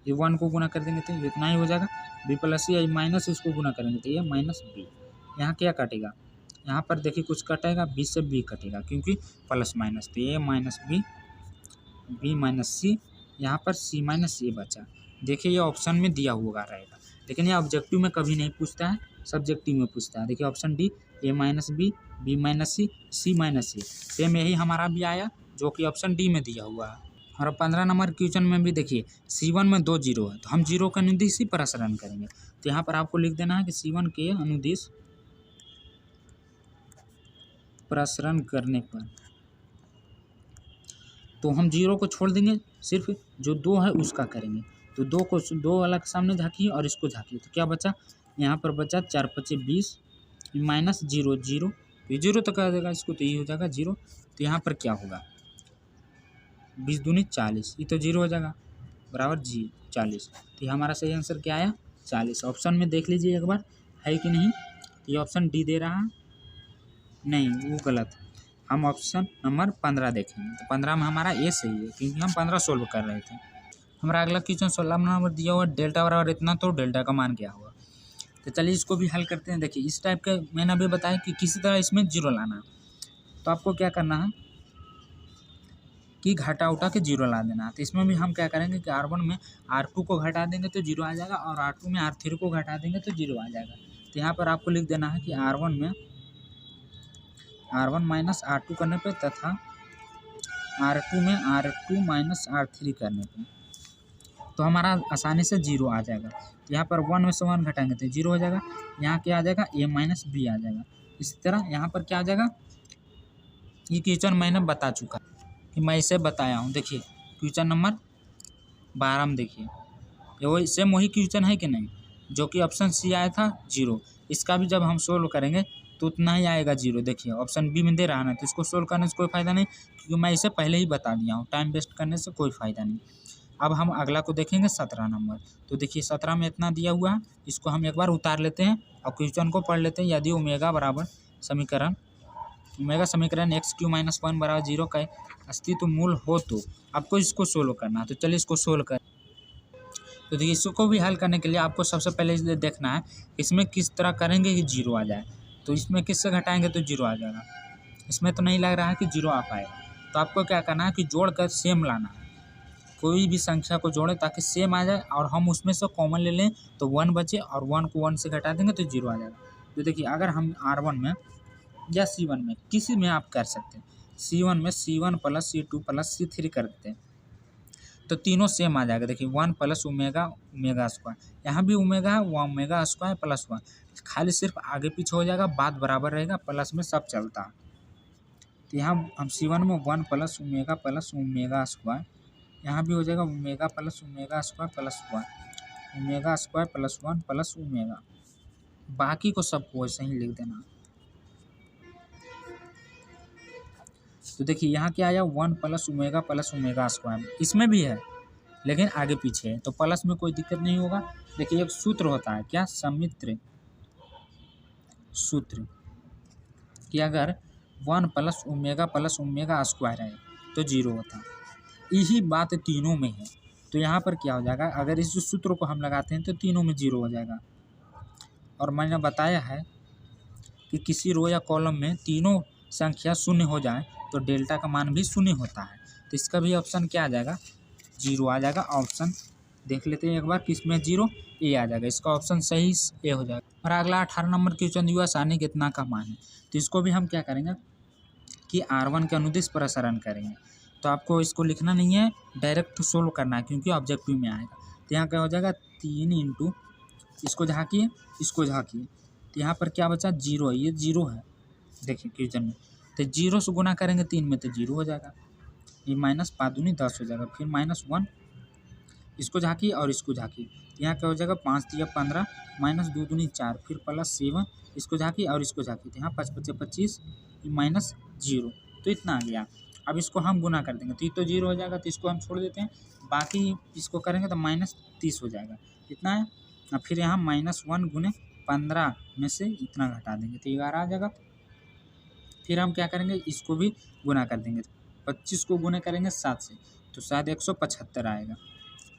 ये 1 को गुना कर देंगे तो इतना ही हो जाएगा बी प्लस सी, माइनस इसको गुना करेंगे तो ये माइनस बी। यहाँ क्या कटेगा, यहाँ पर देखिए कुछ कटेगा, बी से बी कटेगा क्योंकि प्लस माइनस, तो ये माइनस बी, बी माइनस सी, यहाँ पर सी माइनस ए बचा। देखिए ये ऑप्शन में दिया हुआ रहेगा, लेकिन ये ऑब्जेक्टिव में कभी नहीं पूछता है, सब्जेक्टिव में पूछता है। देखिए ऑप्शन डी, ए माइनस बी, बी माइनस सी, सी माइनस सी, सेम यही हमारा भी आया जो कि ऑप्शन डी में दिया हुआ है। और 15 नंबर क्वेश्चन में भी देखिए C1 में 2 0 है, तो हम 0 का अनुदिश ही प्रसारण करेंगे। तो यहाँ पर आपको लिख देना है कि C1 के अनुदिश प्रसारण करने पर, तो हम 0 को छोड़ देंगे, सिर्फ जो 2 है उसका करेंगे। तो 2 को 2 वाला के सामने झाँकिए और इसको झाँकिए, तो क्या बचा, यहाँ पर बचा 4 5 20 माइनस 0 0, ये 0 तो कर देगा इसको, तो ये हो जाएगा 0। तो यहाँ पर क्या होगा 20 दूनी 40, ये तो 0 हो जाएगा बराबर 40। तो ये हमारा सही आंसर क्या आया 40। ऑप्शन में देख लीजिए एक बार है कि नहीं, ये ऑप्शन डी दे रहा है, नहीं वो गलत है, हम ऑप्शन नंबर 15 देखेंगे। तो 15 में हमारा ए सही है क्योंकि हम 15 सोल्व कर रहे थे। हमारा अगला क्वेश्चन 16 नंबर दिया हुआ डेल्टा बराबर इतना, तो डेल्टा का मान क्या हुआ। तो चलिए इसको भी हल करते हैं। देखिए इस टाइप का मैंने अभी बताया कि किसी तरह इसमें 0 लाना है, तो आपको क्या करना है कि घटा उठा के 0 ला देना है। तो इसमें भी हम क्या करेंगे कि R1 में R2 को घटा देंगे तो 0 आ जाएगा, और R2 में R3 को घटा देंगे तो 0 आ जाएगा। तो यहाँ पर आपको लिख देना है कि R1 में R1 माइनस R2 करने पे, तथा R2 में R2 माइनस R3 करने पे, तो हमारा आसानी से 0 आ जाएगा। यहाँ पर 1 में से 1 घटाएंगे तो 0 हो जाएगा। यहाँ क्या आ जाएगा ए माइनस बी आ जाएगा। इसी तरह यहाँ पर क्या आ जाएगा, ये क्वेश्चन मैंने बता चुका कि मैं इसे बताया हूँ। देखिए क्वेश्चन नंबर 12 में देखिए ये वही सेम वही क्वेश्चन है कि नहीं, जो कि ऑप्शन सी आया था 0, इसका भी जब हम सोल्व करेंगे तो उतना ही आएगा 0। देखिए ऑप्शन बी में दे रहा है ना, तो इसको सोल्व करने से कोई फ़ायदा नहीं, क्योंकि मैं इसे पहले ही बता दिया हूँ, टाइम वेस्ट करने से कोई फ़ायदा नहीं। अब हम अगला को देखेंगे 17 नंबर। तो देखिए 17 में इतना दिया हुआ है, इसको हम एक बार उतार लेते हैं और क्वेश्चन को पढ़ लेते हैं। यदि ओमेगा बराबर समीकरण ओमेगा समीकरण x³ - 1 बराबर 0 का अस्तित्व मूल हो, तो आपको इसको सोल्व करना है। तो चलिए इसको सोल्व कर। तो देखिए इसको भी हल करने के लिए आपको सबसे पहले इसलिए देखना है इसमें किस तरह करेंगे कि 0 आ जाए। तो इसमें किससे घटाएंगे तो 0 आ जाएगा, इसमें तो नहीं लग रहा है कि 0 आ पाएगा। तो आपको क्या करना है कि जोड़ कर सेम लाना है, कोई भी संख्या को जोड़ें ताकि सेम आ जाए, और हम उसमें से कॉमन ले लें तो 1 बचे, और 1 को 1 से घटा देंगे तो 0 आ जाएगा। तो देखिए अगर हम R1 में या C1 में किसी में आप कर सकते हैं, C1 में C1 plus C2 plus C3 कर देते हैं तो तीनों सेम आ जाएगा। देखिए 1 प्लस ओमेगा ओमेगा स्क्वायर, यहाँ भी ओमेगा है, वहाँ ओमेगा स्क्वायर प्लस 1, खाली सिर्फ आगे पीछे हो जाएगा, बात बराबर रहेगा, प्लस में सब चलता है। तो यहाँ हम C1 में 1 प्लस ओमेगा स्क्वायर, यहाँ भी हो जाएगा omega plus omega square plus 1, omega square plus 1 plus omega, बाकी को सबको वैसे ही लिख देना। तो देखिए यहाँ क्या आया 1 प्लस ओमेगा स्क्वायर, इसमें भी है लेकिन आगे पीछे है, तो प्लस में कोई दिक्कत नहीं होगा। देखिए एक सूत्र होता है क्या, सम्मिश्र सूत्र, कि अगर 1 + ओमेगा स्क्वायर है तो 0 होता। यही बात तीनों में है। तो यहाँ पर क्या हो जाएगा, अगर इस सूत्र को हम लगाते हैं तो तीनों में 0 हो जाएगा। और मैंने बताया है कि किसी रो या कॉलम में तीनों संख्या शून्य हो जाए तो डेल्टा का मान भी शून्य होता है। तो इसका भी ऑप्शन क्या आ जाएगा, 0 आ जाएगा। ऑप्शन देख लेते हैं एक बार, किसमें 0, ए आ जाएगा। इसका ऑप्शन सही ए हो जाएगा। और अगला 18 नंबर क्वेश्चन दिया, सारणी कितना का मान है। तो इसको भी हम क्या करेंगे कि R1 के अनुदिश प्रसारण करेंगे। तो आपको इसको लिखना नहीं है, डायरेक्ट सोल्व करना है क्योंकि ऑब्जेक्टिव में आएगा। तो यहाँ क्या हो जाएगा 3 इंटू, इसको झाँकिए इसको झाँकिए, तो यहाँ पर क्या बचा 0 है, ये 0 है देखिए क्वेश्चन में। तो 0 से गुना करेंगे 3 में तो 0 हो जाएगा। ये माइनस 5 दूनी 10 हो जाएगा। फिर -1, इसको झाँकिए और इसको झाँकिए, यहाँ क्या हो जाएगा 5 तिया 15, -2 दूनी 4, फिर +7, इसको झाँकिए और इसको झाँकिए, तो यहाँ 5 × 5 = 25, -0, तो इतना आ गया। अब इसको हम गुना कर देंगे तो ये तो 0 हो जाएगा, तो इसको हम छोड़ देते हैं। बाकी इसको करेंगे तो -30 हो जाएगा, इतना है। और फिर यहाँ -1 गुने 15 में से इतना घटा देंगे तो 11 आ जाएगा। फिर हम क्या करेंगे, इसको भी गुना कर देंगे, 25 को गुना करेंगे 7 से तो शायद 175 आएगा,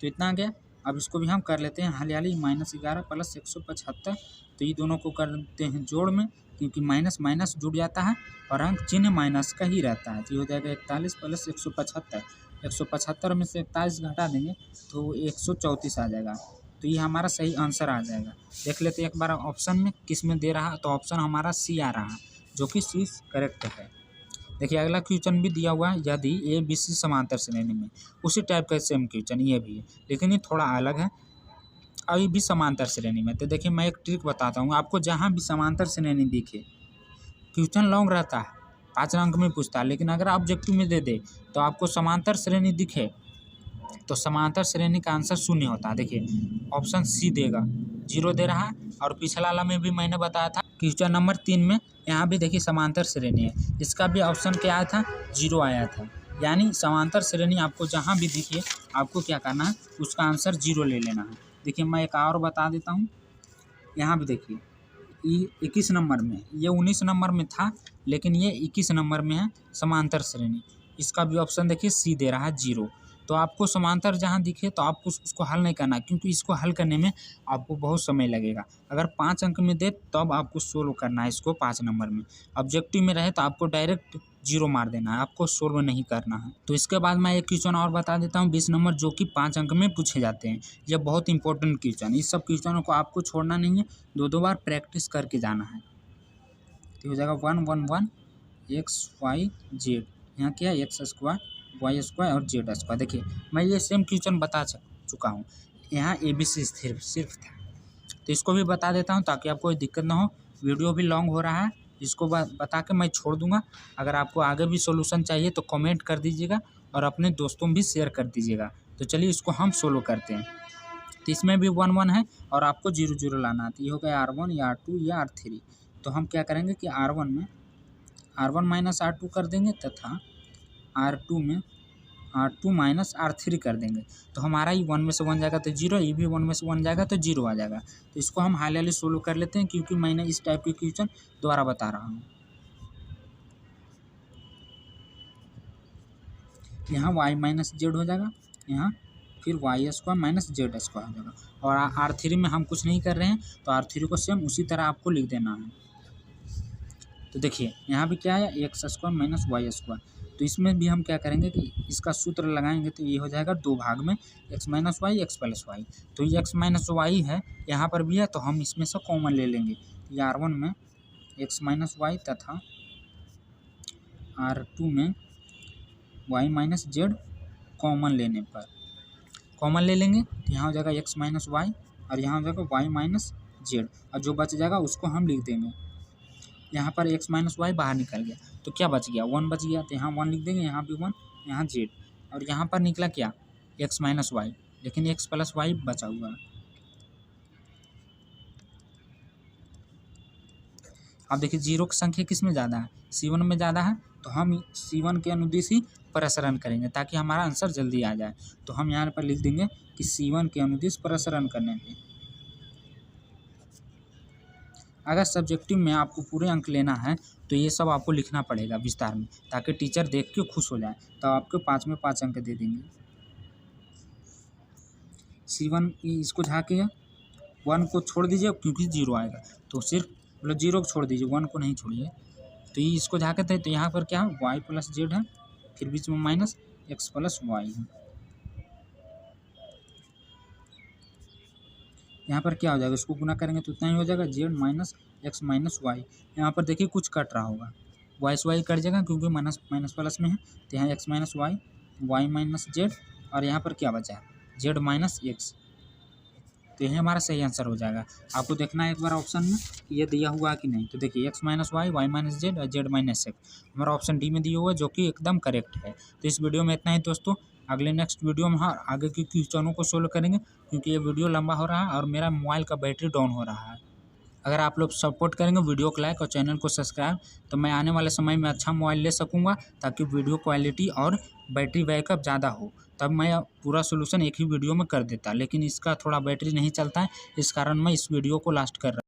तो इतना आ गया। अब इसको भी हम कर लेते हैं हाली-हाली, -11 + 175, तो ये दोनों को करते हैं जोड़ में, क्योंकि माइनस माइनस जुड़ जाता है और अंक चिन्ह माइनस का ही रहता है। तो ये हो जाएगा 41 + 175, 175 में से 41 घटा देंगे तो 134 आ जाएगा। तो ये हमारा सही आंसर आ जाएगा। देख लेते हैं एक बार ऑप्शन में किस में दे रहा है, तो ऑप्शन हमारा सी आ रहा है, जो कि सी करेक्ट है। देखिए अगला क्वेश्चन भी दिया हुआ है, यदि ए बी सी समांतर श्रेणी में, उसी टाइप का सेम क्वेश्चन ये भी है, लेकिन ये थोड़ा अलग है। अभी भी समांतर श्रेणी में, तो देखिए मैं एक ट्रिक बताता हूँ आपको। जहाँ भी समांतर श्रेणी दिखे, क्वेश्चन लॉन्ग रहता है, 5 अंक में पूछता है, लेकिन अगर ऑब्जेक्टिव में दे दे तो आपको समांतर श्रेणी दिखे तो समांतर श्रेणी का आंसर 0 होता है। देखिए ऑप्शन सी देगा, 0 दे रहा है। और पिछला वाला में भी मैंने बताया था क्वेश्चन नंबर 3 में, यहाँ भी देखिए समांतर श्रेणी है, इसका भी ऑप्शन क्या आया था, 0 आया था। यानी समांतर श्रेणी आपको जहाँ भी दिखे आपको क्या करना है, उसका आंसर 0 ले लेना है। देखिए मैं एक और बता देता हूँ, यहाँ भी देखिए ये 21 नंबर में, ये 19 नंबर में था लेकिन ये 21 नंबर में है समांतर श्रेणी। इसका भी ऑप्शन देखिए सी दे रहा है 0। तो आपको समांतर जहाँ दिखे तो आपको उसको हल नहीं करना, क्योंकि इसको हल करने में आपको बहुत समय लगेगा। अगर 5 अंक में दे तब आपको सोल्व करना है इसको 5 नंबर में। ऑब्जेक्टिव में रहे तो आपको डायरेक्ट 0 मार देना है, आपको सोल्व नहीं करना है। तो इसके बाद मैं एक क्वेश्चन और बता देता हूँ 20 नंबर, जो कि 5 अंक में पूछे जाते हैं। यह बहुत इंपॉर्टेंट क्वेश्चन, इस सब क्वेश्चनों को आपको छोड़ना नहीं है, 2 बार प्रैक्टिस करके जाना है। तो हो जाएगा 1 1 1 x y z, यहाँ क्या है x² y² और z²। देखिए मैं ये सेम क्वेश्चन बता चुका हूँ, यहाँ ABC सिर्फ था। तो इसको भी बता देता हूँ ताकि आपको कोई दिक्कत ना हो। वीडियो भी लॉन्ग हो रहा है, इसको बता के मैं छोड़ दूँगा। अगर आपको आगे भी सॉल्यूशन चाहिए तो कमेंट कर दीजिएगा और अपने दोस्तों में भी शेयर कर दीजिएगा। तो चलिए इसको हम सोल्व करते हैं। तो इसमें भी 1 1 है और आपको 0 0 लाना है। तो ये हो गया R1 या R2 या R3। तो हम क्या करेंगे कि R1 में R1 - R2 कर देंगे तथा R2 में R2 - R3 कर देंगे। तो हमारा ये 1 में से 1 जाएगा तो 0, ये भी 1 में से 1 जाएगा तो 0 आ जाएगा। तो इसको हम हाली-हाली सोल्व कर लेते हैं, क्योंकि मैंने इस टाइप के क्वेश्चन दोबारा बता रहा हूँ। यहाँ y - z हो जाएगा, यहाँ फिर y² - z² हो जाएगा। और R3 में हम कुछ नहीं कर रहे हैं, तो R3 को सेम उसी तरह आपको लिख देना है। तो देखिए यहाँ भी क्या है, x² - y²। तो इसमें भी हम क्या करेंगे कि इसका सूत्र लगाएंगे, तो ये हो जाएगा 2 भाग में, x - y x + y। तो ये x - y है, यहाँ पर भी है, तो हम इसमें से कॉमन ले लेंगे। ये R1 में x - y तथा R2 में y - z कॉमन लेने पर कॉमन ले लेंगे, तो यहाँ हो जाएगा x - y और यहाँ हो जाएगा y - z, और जो बच जाएगा उसको हम लिख देंगे। यहाँ पर x - y बाहर निकल गया तो क्या बच गया, 1 बच गया, तो यहाँ 1 लिख देंगे, यहाँ भी 1, यहाँ z, और यहाँ पर निकला क्या, x - y, लेकिन x + y बचा हुआ है। अब देखिए 0 की संख्या किस में ज़्यादा है, C1 में ज़्यादा है, तो हम C1 के अनुदिश ही प्रसरण करेंगे ताकि हमारा आंसर जल्दी आ जाए। तो हम यहाँ पर लिख देंगे कि C1 के अनुदिश प्रसरण करने पे अगर सब्जेक्टिव में आपको पूरे अंक लेना है तो ये सब आपको लिखना पड़ेगा विस्तार में, ताकि टीचर देख के खुश हो जाए, तो आपको 5 में 5 अंक दे देंगे। C1 इसको झाँकिए, 1 को छोड़ दीजिए क्योंकि 0 आएगा, तो सिर्फ मतलब 0 को छोड़ दीजिए, 1 को नहीं छोड़िए। तो ये इसको झाँके थे तो यहाँ पर क्या है, y प्लस जेड है, फिर बीच में माइनस x प्लस वाई है। यहाँ पर क्या हो जाएगा, इसको गुना करेंगे तो उतना ही हो जाएगा, z minus x minus y. यहाँ पर देखिए कुछ कट रहा होगा, वाई से वाई कट जाएगा क्योंकि माइनस माइनस प्लस में है, तो यहाँ x minus y, y minus z, और यहाँ पर क्या बचा है, जेड माइनस एक्स। तो यही हमारा सही आंसर हो जाएगा। आपको देखना है एक बार ऑप्शन में कि ये दिया हुआ है कि नहीं। तो देखिए x minus y, y minus z और जेड माइनस एक्स हमारा ऑप्शन डी में दिया हुआ है, जो कि एकदम करेक्ट है। तो इस वीडियो में इतना ही दोस्तों, अगले नेक्स्ट वीडियो में आगे की क्वेश्चनों को सोल्व करेंगे, क्योंकि ये वीडियो लंबा हो रहा है और मेरा मोबाइल का बैटरी डाउन हो रहा है। अगर आप लोग सपोर्ट करेंगे, वीडियो को लाइक और चैनल को सब्सक्राइब, तो मैं आने वाले समय में अच्छा मोबाइल ले सकूँगा, ताकि वीडियो क्वालिटी और बैटरी बैकअप ज़्यादा हो। तब मैं पूरा सोल्यूशन एक ही वीडियो में कर देता, लेकिन इसका थोड़ा बैटरी नहीं चलता है, इस कारण मैं इस वीडियो को लास्ट कर रहा हूँ।